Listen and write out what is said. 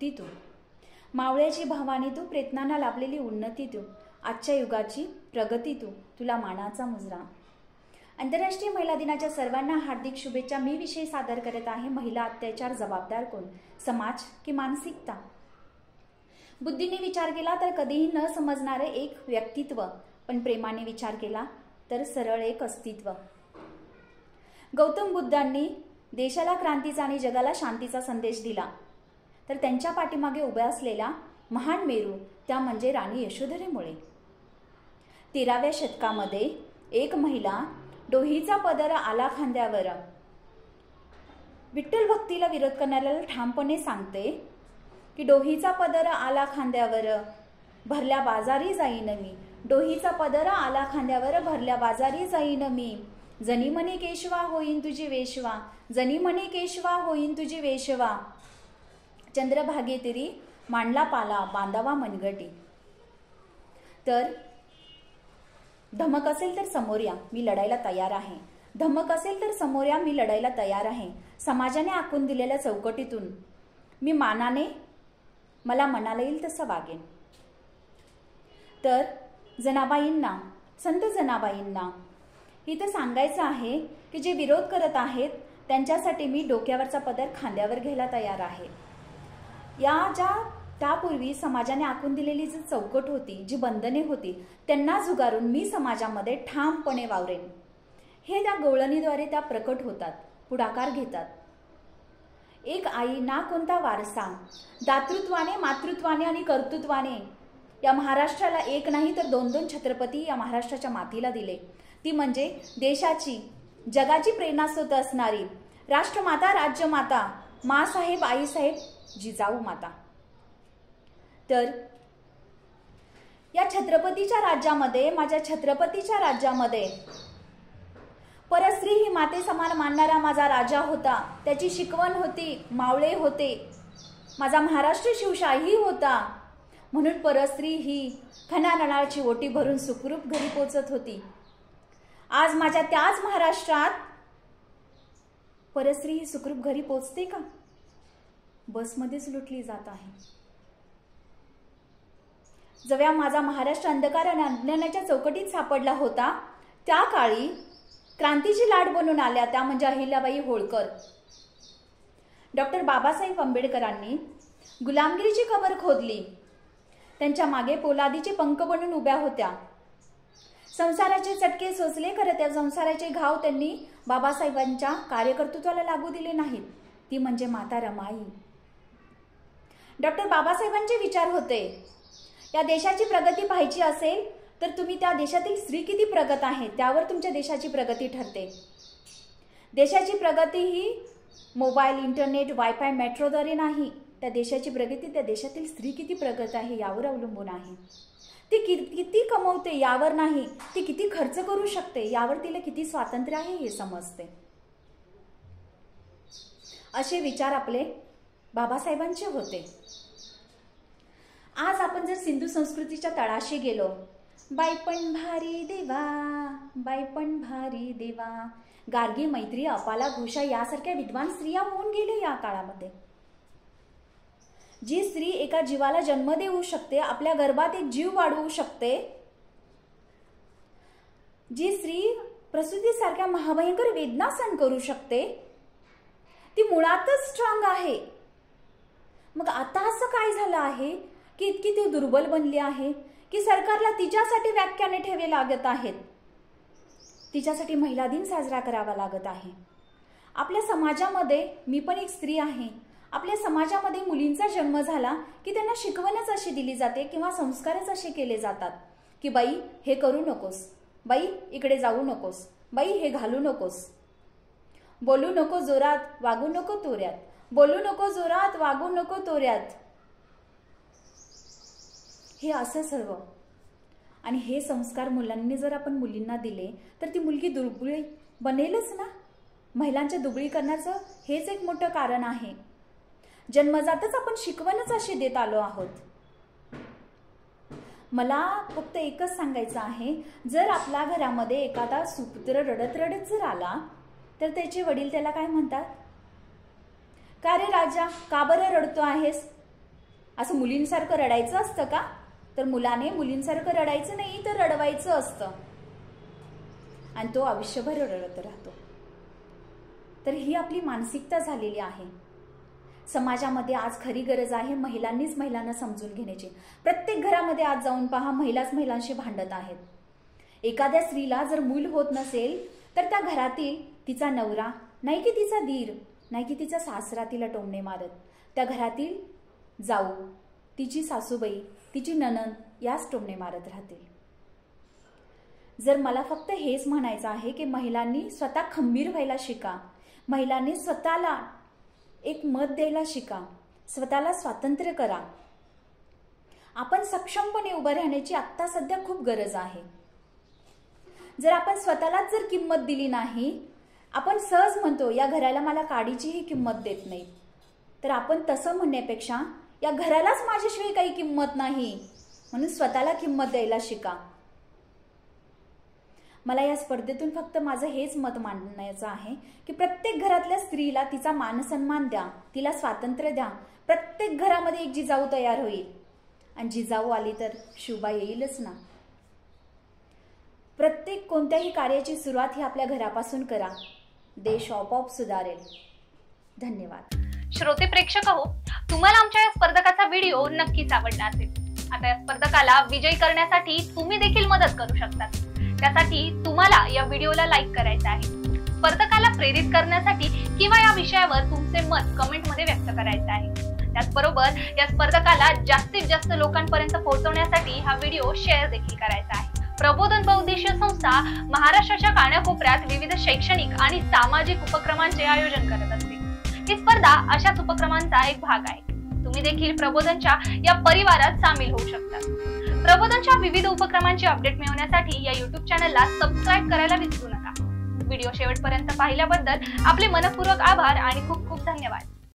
शक्ती तू, मावळ्याची भवानी तू, प्रयत्नांना लाभलेली उन्नती तू, आजच्या युगाची प्रगती तू, तुला मानाचा मुजरा। आंतरराष्ट्रीय महिला दिनाच्या सर्वांना हार्दिक शुभेच्छा। मी विषय सादर करत आहे महिला अत्याचार जबाबदार कोण, समाज की मानसिकता। बुद्धीने विचार केला तर कधीही न समजणारे एक व्यक्तित्व, पण प्रेमाने विचार केला तर सरळ एक अस्तित्व। गौतम बुद्धांनी देशाला क्रांतीचा आणि जगाला शांतीचा संदेश दिला, तर त्यांच्या पाठीमागे उभ्या असलेला महान मेरू त्या म्हणजे राणी यशोधरेमुळे। 13व्या शतकामध्ये एक महिला डोहीचा पदर आला खांद्यावर विठ्ठल भक्तीला विरोध करणाऱ्याला ठामपणे सांगते की डोहीचा पदर आला खांद्यावर भरल्या बाजारी जाईन मी, डोहीचा पदर आला खांद्यावर भरल्या बाजारी जाईन मी, जनी म्हणे केशवा होईन तुझी वेशवा, जनी म्हणे केशवा होईन तुझी वेशवा, चंद्रभागे तिरी मांडला पाला बांधावा मनगटी। तर धमक असेल तर समोर या, मी लढायला तयार आहे। धमक असेल तर समोर या, मी लढायला तयार आहे। समाजाने आखून दिलेल्या चौकटीतून मी मला मनाला येईल तसं वागेन। तर जनाबाईंना, संत जनाबाईंना इथं सांगायचं आहे की जे विरोध करत आहेत त्यांच्यासाठी मी डोक्यावरचा पदर खांद्यावर घ्यायला तयार आहे। त्यापूर्वी समाजाने आखून दिलेली जी चौकट होती, जी बंधने होती, त्यांना झुगारून मी समाजामध्ये ठामपणे वावरेन, हे त्या गवळणीद्वारे त्या प्रकट होतात, पुढाकार घेतात। एक आई ना कोणता वारसा, दातृत्वाने, मातृत्वाने आणि कर्तृत्वाने या महाराष्ट्राला एक नाही तर 2-2 छत्रपती या महाराष्ट्राच्या मातीला दिले। ती म्हणजे देशाची, जगाची प्रेरणास्रोत असणारी राष्ट्रमाता, राज्यमाता, मासाहेब, आईसाहेब, जिजाऊ माता। तर या छत्रपतीच्या राज्यामध्ये, माझ्या छत्रपतीच्या राज्यामध्ये परस्त्री ही माते समान मानणारा माझा राजा होता, त्याची शिकवण होती, मावळे होते, माझा महाराष्ट्र शिवशाही होता, म्हणून परस्त्री ही खणानळाची ओटी भरून सुखरूप घरी पोचत होती। आज माझ्या त्याच महाराष्ट्रात परस्त्री ही सुखरूप घरी पोचते का? बसमध्येच लुटली जात आहे। जेव्हा माझा महाराष्ट्र अंधकार आणि अज्ञानाच्या चौकटीत सापडला होता, त्या काळी क्रांतीची लाट बनून आल्या त्या म्हणजे अहिल्याबाई होळकर। डॉक्टर बाबासाहेब आंबेडकरांनी गुलामगिरीची कबर खोदली, त्यांच्या मागे पोलादीचे पंख बनून उभ्या होत्या। संसाराचे चटके सोसले, खरं त्या संसाराचे घाव त्यांनी बाबासाहेबांच्या कार्यकर्तृत्वाला लागू दिले नाहीत, ती म्हणजे माता रमाई। डॉक्टर बाबासाहेबांचे विचार होते, या देशाची प्रगती पाहायची असेल तर तुम्ही त्या देशातील स्त्री किती प्रगत आहे त्यावर तुमच्या देशाची प्रगती ठरते। देशाची प्रगती ही मोबाईल, इंटरनेट, वायफाय, मेट्रोद्वारे नाही, त्या देशाची प्रगती त्या देशातील स्त्री किती प्रगत आहे यावर अवलंबून आहे। ती किती कमवते यावर नाही, ती किती खर्च करू शकते यावर तिला किती स्वातंत्र्य आहे हे समजते। असे विचार आपले बाबासाहेबांचे होते। आज आपण जर सिंधू संस्कृतीच्या तळाशी गेलो, बाई पण भारी देवा, बाई पण भारी देवा, गार्गी, मैत्री, अपाला, घोषा यासारख्या विद्वान स्त्रिया होऊन गेले या काळामध्ये। जी स्त्री एका जीवाला जन्म देऊ शकते, आपल्या गर्भात एक जीव वाढवू शकते, जी स्त्री प्रसूतीसारख्या महाभयंकर वेदना सहन करू शकते, ती मुळातच स्ट्रॉंग आहे। मग आता असं काय झालं आहे की इतकी ती दुर्बल बनली आहे की सरकारला तिच्यासाठी व्याख्याने ठेवे लागत आहेत, तिच्यासाठी महिला दिन साजरा करावा लागत आहे। आपल्या समाजामध्ये, मी पण एक स्त्री आहे, आपल्या समाजामध्ये मुलींचा जन्म झाला की त्यांना शिकवणच अशी दिली जाते किंवा संस्कारच असे केले जातात की बाई हे करू नकोस, बाई इकडे जाऊ नकोस, बाई हे घालू नकोस, बोलू नको जोरात, वागू नको तोऱ्यात, बोलू नको जोरात, वागू नको तोऱ्यात, हे असं सर्व। आणि हे संस्कार मुलांनी जर आपण मुलींना दिले तर ती मुलगी दुर्बळी बनेलच ना। महिलांच्या दुबळीकरणाचं हेच एक मोठं कारण आहे। जन्मजातच आपण शिकवणच अशी देत आलो आहोत। मला फक्त एकच सांगायचं आहे, जर आपल्या घरामध्ये एखादा सुपुत्र रडत रडत जर आला तर त्याचे वडील त्याला काय म्हणतात, का रे राजा का बरं रडतो आहेस, असं मुलींसारखं रडायचं असतं का? तर मुलाने मुलींसारखं रडायचं नाही, तर रडवायचं असतं आणि तो आयुष्यभर रडत राहतो. तर ही आपली मानसिकता झालेली आहे. समाजामध्ये आज खरी गरज आहे महिलांनीच महिलांना समजून घेण्याची. प्रत्येक घरामध्ये आज जाऊन पहा, महिलाच महिलांशी भांडत आहेत. एखाद्या स्त्रीला जर मूल होत नसेल तर त्या घरातील तिचा नवरा, नाही की तिचा दीर, नाही की तिचा सासरा तिला टोमणे मारत, त्या घरातील जाऊ, तिची सासूबाई, तिची नणंद याच टोमणे मारत राहतील. जर मला फक्त हेच म्हणायचं आहे की महिलांनी स्वतः खंबीर व्हायला शिका, महिलांनी स्वतःला एक मत द्यायला शिका, स्वतःला स्वातंत्र्य करा. आपण सक्षमपणे उभं राहण्याची आत्ता सध्या खूप गरज आहे. जर आपण स्वतःलाच जर किंमत दिली नाही, आपण सहज म्हणतो या घराला मला काडीचीही किंमत देत नाही, तर आपण तसं म्हणण्यापेक्षा या घरालाच माझ्याशिवाय काही किंमत नाही म्हणून स्वतःला किंमत द्यायला शिका. मला या स्पर्धेतून फक्त माझं हेच मत मांडण्याचं आहे की प्रत्येक घरातल्या स्त्रीला तिचा मानसन्मान द्या, तिला स्वातंत्र्य द्या. प्रत्येक घरामध्ये एक जिजाऊ तयार होईल आणि जिजाऊ आली तर शुभा येईलच ना. प्रत्येक कोणत्याही कार्याची सुरुवात ही आपल्या घरापासून करा, देश आपोआप सुधारेल. धन्यवाद. श्रोते प्रेक्षक हो, तुम्हाला आमच्या या स्पर्धकाचा व्हिडिओ नक्कीच आवडला असेल. आता या स्पर्धकाला विजयी करण्यासाठी तुम्ही देखील मदत करू शकता. त्यासाठी तुम्हाला या व्हिडिओला लाईक करायचं आहे. स्पर्धकाला प्रेरित करण्यासाठी किंवा या विषयावर तुमचे मत कमेंटमध्ये व्यक्त करायचं आहे. त्याचबरोबर या स्पर्धकाला जास्तीत जास्त लोकांपर्यंत पोहोचवण्यासाठी हा व्हिडिओ शेअर देखील करायचा आहे. प्रबोधन बहुउद्देशीय संस्था महाराष्ट्राच्या कानाकोपऱ्यात विविध शैक्षणिक आणि सामाजिक उपक्रमांचे आयोजन करत असते. ही स्पर्धा अशाच उपक्रमांचा एक भाग आहे. तुम्ही देखील प्रबोधनच्या या परिवारात सामील होऊ शकता. प्रबोधनच्या विविध उपक्रमांची अपडेट मिळवण्यासाठी या YouTube चॅनलला सबस्क्राईब करायला विसरू नका. व्हिडिओ शेवटपर्यंत पाहिल्याबद्दल आपले मनपूर्वक आभार आणि खूप खूप धन्यवाद.